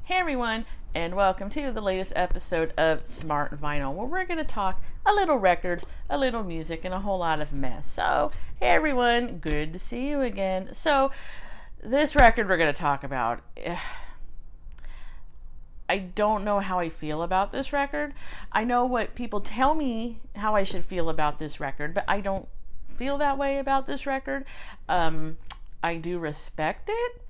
Hey everyone, and welcome to the latest episode of Smart Vinyl, where we're going to talk a little records, a little music, and a whole lot of mess. So, hey everyone, good to see you again. So, this record we're going to talk about, I don't know how I feel about this record. I know what people tell me how I should feel about this record, but I don't feel that way about this record. I do respect it.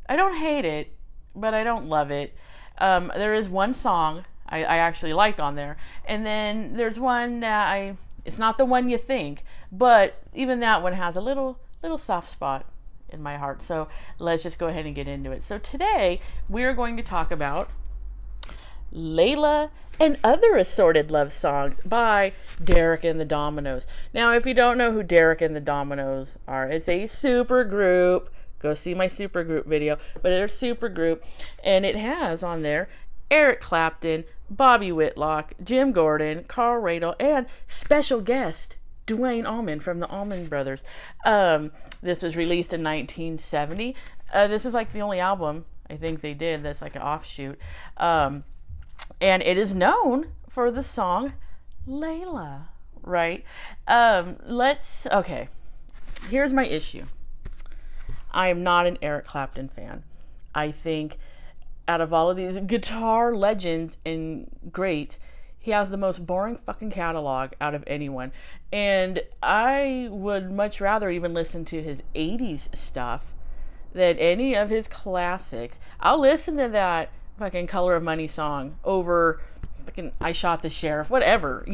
I don't hate it, but I don't love it. There is one song I actually like on there, and then there's one that it's not the one you think, but even that one has a little soft spot in my heart. So let's just go ahead and get into it. So today we're going to talk about Layla and Other Assorted Love Songs by Derek and the Dominoes. Now, if you don't know who Derek and the Dominoes are, it's a super group. Go see my super group video. But they're a super group, and it has on there Eric Clapton, Bobby Whitlock, Jim Gordon, Carl Radle, and special guest Duane Allman from the Allman Brothers. This was released in 1970. This is like the only album I think they did that's like an offshoot. And it is known for the song Layla, right? Okay. Here's my issue. I am not an Eric Clapton fan. I think out of all of these guitar legends and greats, he has the most boring fucking catalog out of anyone. And I would much rather even listen to his 80s stuff than any of his classics. I'll listen to that fucking Color of Money song over fucking I Shot the Sheriff, whatever,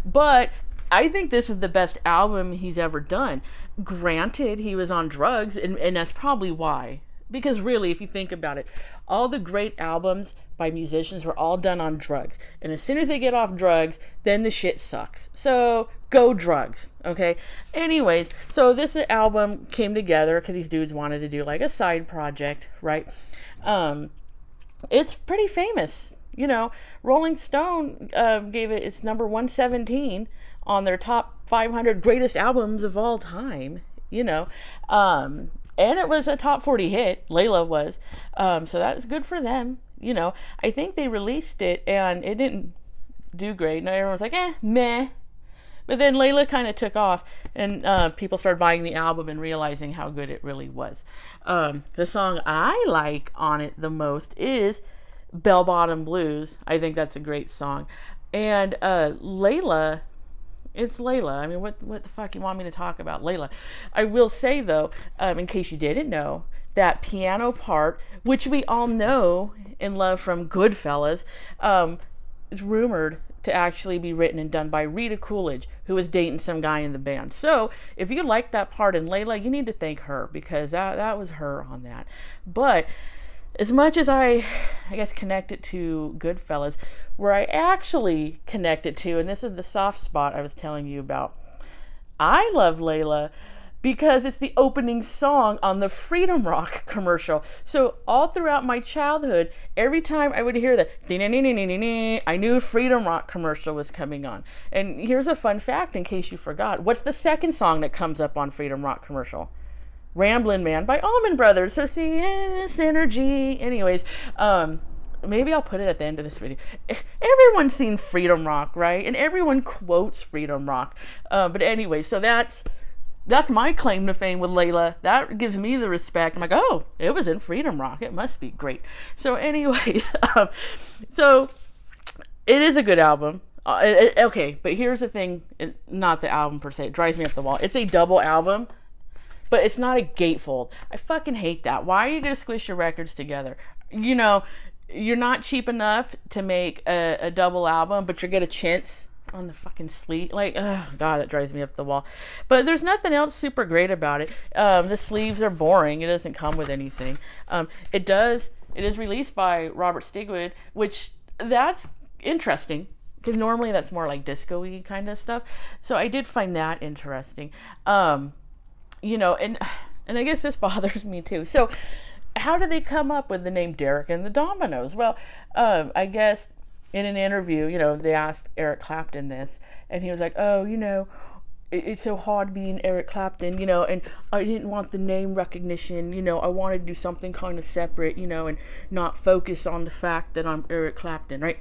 But I think this is the best album he's ever done. Granted, he was on drugs, and that's probably why. Because really, if you think about it, all the great albums by musicians were all done on drugs. And as soon as they get off drugs, then the shit sucks. So, go drugs, okay? Anyways, so this album came together because these dudes wanted to do like a side project, right? It's pretty famous. Rolling Stone gave it its number 117 on their top 500 greatest albums of all time, and it was a top 40 hit. Layla was, so that's good for them. I think they released it and it didn't do great. And everyone's like, meh. But then Layla kind of took off, and people started buying the album and realizing how good it really was. The song I like on it the most is Bell Bottom Blues. I think that's a great song. And Layla, it's Layla. I mean, what the fuck you want me to talk about Layla? I will say, though, in case you didn't know, that piano part, which we all know and love from Goodfellas, is rumored to actually be written and done by Rita Coolidge, who was dating some guy in the band. So, if you like that part in Layla, you need to thank her, because that was her on that. But as much as I guess connect it to Goodfellas, where I actually connect it to, and this is the soft spot I was telling you about, I love Layla because it's the opening song on the Freedom Rock commercial. So all throughout my childhood, every time I would hear the I knew Freedom Rock commercial was coming on. And here's a fun fact in case you forgot. What's the second song that comes up on Freedom Rock commercial? Ramblin' Man by Allman Brothers. So see, synergy. Anyways, maybe I'll put it at the end of this video. Everyone's seen Freedom Rock, right? And everyone quotes Freedom Rock. But anyway, so that's my claim to fame with Layla. That gives me the respect. I'm like, oh, it was in Freedom Rock. It must be great. So anyways, so it is a good album. Okay, but here's the thing. Not the album per se. It drives me up the wall. It's a double album. But it's not a gatefold. I fucking hate that. Why are you going to squish your records together? You're not cheap enough to make a double album, but you're going to chintz on the fucking sleeve. Like, oh god, that drives me up the wall. But there's nothing else super great about it. The sleeves are boring. It doesn't come with anything. It is released by Robert Stigwood, which that's interesting, because normally that's more like disco-y kind of stuff. So I did find that interesting. And I guess this bothers me too. So how did they come up with the name Derek and the Dominoes? Well, I guess in an interview, they asked Eric Clapton this, and he was like, oh, it's so hard being Eric Clapton, you know, and I didn't want the name recognition, you know, I wanted to do something kind of separate, you know, and not focus on the fact that I'm Eric Clapton, right?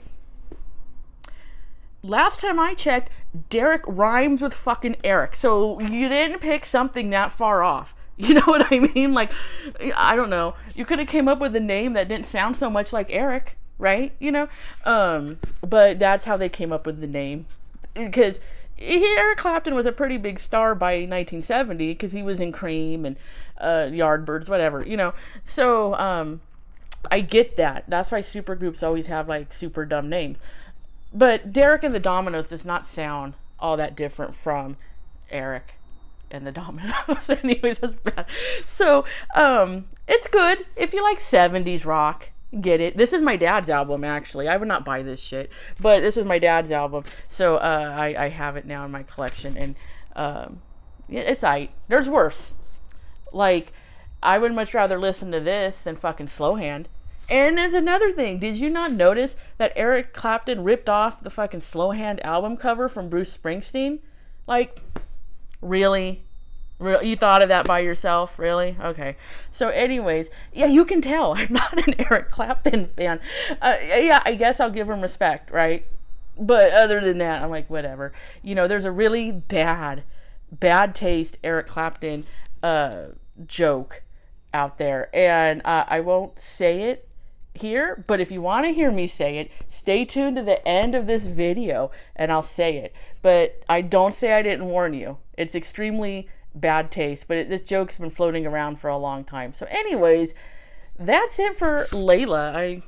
Last time I checked, Derek rhymes with fucking Eric, so you didn't pick something that far off. You know what I mean? Like, I don't know. You could have came up with a name that didn't sound so much like Eric, right? You know? But that's how they came up with the name. Because Eric Clapton was a pretty big star by 1970, because he was in Cream and Yardbirds, whatever, you know? So, I get that. That's why supergroups always have, like, super dumb names. But Derek and the Dominoes does not sound all that different from Eric and the Dominoes. Anyways, that's bad. So, it's good. If you like 70s rock, get it. This is my dad's album, actually. I would not buy this shit, but this is my dad's album. So, I have it now in my collection, and yeah, it's aight. There's worse. Like, I would much rather listen to this than fucking Slowhand. And there's another thing. Did you not notice that Eric Clapton ripped off the fucking Slowhand album cover from Bruce Springsteen? Like, really? You thought of that by yourself? Really? Okay. So anyways, yeah, you can tell I'm not an Eric Clapton fan. Yeah, I guess I'll give him respect, right? But other than that, I'm like, whatever. You know, there's a really bad taste Eric Clapton joke out there. And I won't say it here, but if you want to hear me say it, stay tuned to the end of this video and I'll say it. But I don't say I didn't warn you. It's extremely bad taste, but this joke's been floating around for a long time. So anyways, that's it for Layla. I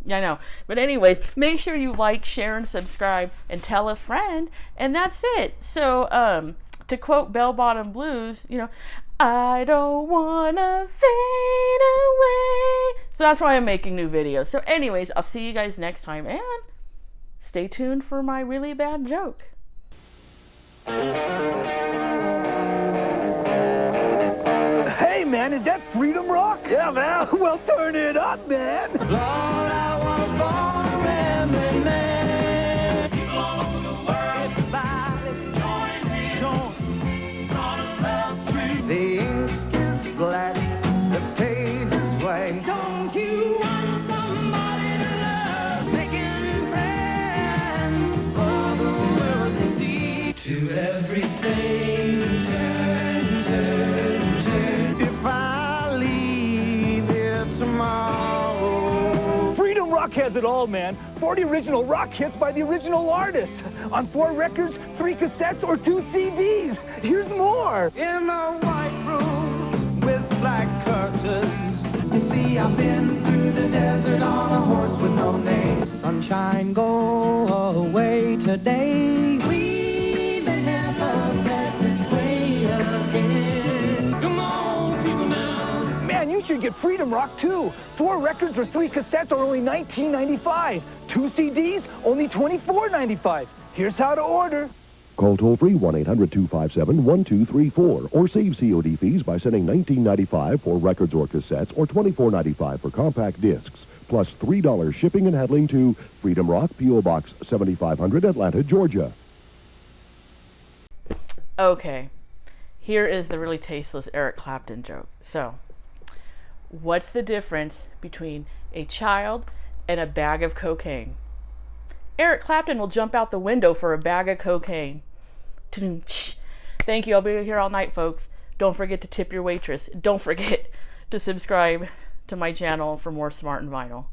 know. But anyways, make sure you like, share, and subscribe, and tell a friend, and that's it. So, to quote Bell Bottom Blues, you know, I don't wanna fade away. So that's why I'm making new videos. So anyways, I'll see you guys next time, and stay tuned for my really bad joke. Hey man, is that Freedom Rock? Yeah, man. Well, turn it up, man. Lord, I wanna follow every man. People all over the world, everybody, join hands. Gonna love free. The ink is black, the page is white. Don't you want somebody to love? Making friends for the world to see. To everything, turn. If I leave here tomorrow. Freedom Rock has it all, man. 40 original rock hits by the original artists. On 4 records, 3 cassettes, or 2 CDs. Here's more. In a white room with black curtains. You see, I've been through the desert on a horse with no name. Sunshine, go away today. We may have a this way again. Come on, people now. Man, you should get Freedom Rock, too. 4 records or 3 cassettes are only $19.95. 2 CDs, only $24.95. Here's how to order. Call toll-free 1-800-257-1234 or save COD fees by sending $19.95 for records or cassettes or $24.95 for compact discs, plus $3 shipping and handling to Freedom Rock, P.O. Box 7500, Atlanta, Georgia. Okay, here is the really tasteless Eric Clapton joke. So, what's the difference between a child and a bag of cocaine? Eric Clapton will jump out the window for a bag of cocaine. Thank you. I'll be here all night, folks. Don't forget to tip your waitress. Don't forget to subscribe to my channel for more Smart and Vinyl.